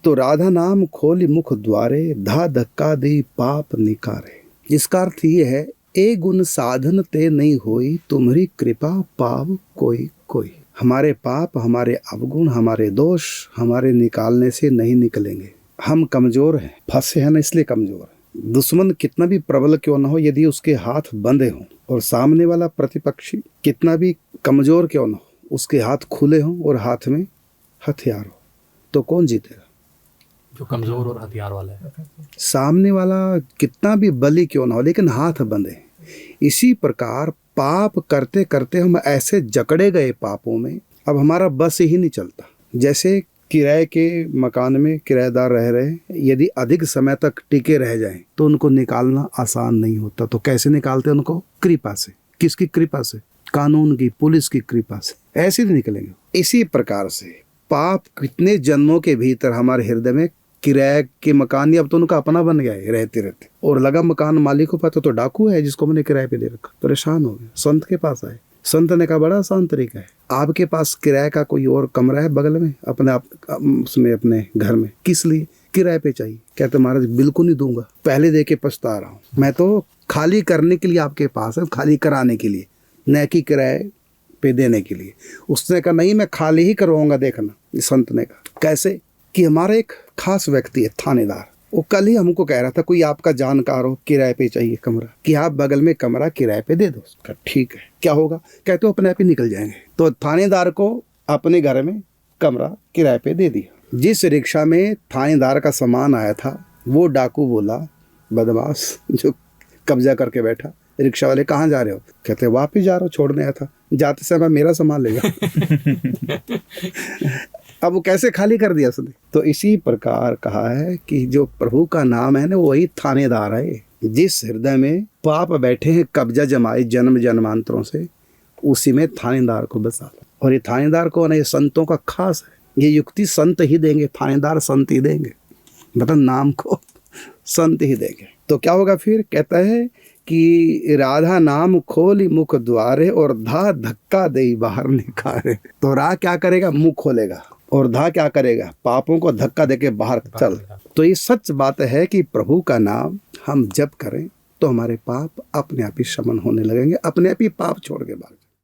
तो राधा नाम खोली मुख द्वारे, धा धक्का दी पाप निकारे। इसका अर्थ ये है, ए गुण साधन ते नहीं होई, तुम्हारी कृपा पाव कोई कोई। हमारे पाप, हमारे अवगुण, हमारे दोष हमारे निकालने से नहीं निकलेंगे। हम कमजोर हैं, फंसे हैं ना, इसलिए कमजोर हैं। दुश्मन कितना भी प्रबल क्यों ना हो, यदि उसके हाथ बंधे हों, और सामने वाला प्रतिपक्षी कितना भी कमजोर क्यों ना हो, उसके हाथ खुले हों और हाथ में हथियार हो, तो कौन जीतेगा? जो कमजोर और हथियार वाला है। सामने वाला कितना भी बली क्यों ना हो, लेकिन हाथ बंधे। इसी प्रकार पाप करते करते हम ऐसे जकड़े गए पापों में, अब हमारा बस ही नहीं चलता। जैसे किराए के मकान में किराएदार रह रहे, यदि अधिक समय तक टिके रह जाएं तो उनको निकालना आसान नहीं होता। तो कैसे निकालते उनको? कृपा से। किसकी कृपा से? कानून की, पुलिस की कृपा से। ऐसे नहीं निकलेंगे। इसी प्रकार से पाप कितने जन्मों के भीतर हमारे हृदय में, किराए के मकान अब तो उनका अपना बन गया है रहते रहते, और लगा मकान मालिक को पता तो डाकू है जिसको मैंने किराए पे दे रखा। परेशान हो गए, संत के पास आए। संत ने कहा बड़ा आसान तरीका है, आपके पास किराए का कोई और कमरा है बगल में अपने आप उसमें अपने घर में, किस लिए? किराए पे चाहिए। कहते महाराज बिल्कुल नहीं दूंगा, पहले दे के पछता रहा हूँ। मैं तो खाली करने के लिए आपके पास है, खाली कराने के लिए, न कि किराए पे देने के लिए। उसने कहा नहीं, मैं खाली ही करवाऊंगा, देखना। संत ने कहा कैसे? कि हमारा एक खास व्यक्ति है थानेदार, वो कल ही हमको कह रहा था कोई आपका जानकार हो, किराए पे चाहिए कमरा, कि आप बगल में कमरा किराए पे दे दो। उसका ठीक है, क्या होगा? कहते हो अपने आप ही निकल जाएंगे। तो थानेदार को अपने घर में कमरा किराए पे दे दिया। जिस रिक्शा में थानेदार का सामान आया था, वो डाकू बोला, बदमाश जो कब्जा करके बैठा, रिक्शा वाले कहाँ जा रहे हो? कहते वापिस जा रहा हूँ, छोड़ने आया था, जाते समय मेरा सामान ले जाओ। अब वो कैसे खाली कर दिया उसने? तो इसी प्रकार कहा है कि जो प्रभु का नाम है ना, वही थानेदार है। जिस हृदय में पाप बैठे हैं कब्जा जमाए जन्म जन्मांतरों से, उसी में थानेदार को बसा लो। और ये थानेदार कौन है? ये संतों का खास है। ये युक्ति संत ही देंगे, थानेदार संत ही देंगे, मतलब नाम को संत ही देंगे। तो क्या होगा फिर? कहता है कि राधा नाम खोली मुख द्वारे, और धा धक्का दे बाहर निकारे। तो राह क्या करेगा? मुख खोलेगा, और धा क्या करेगा? पापों को धक्का देके बाहर चल। तो ये सच बात है कि प्रभु का नाम हम जप करें तो हमारे पाप अपने आप ही शमन होने लगेंगे, अपने आप ही पाप छोड़ के भाग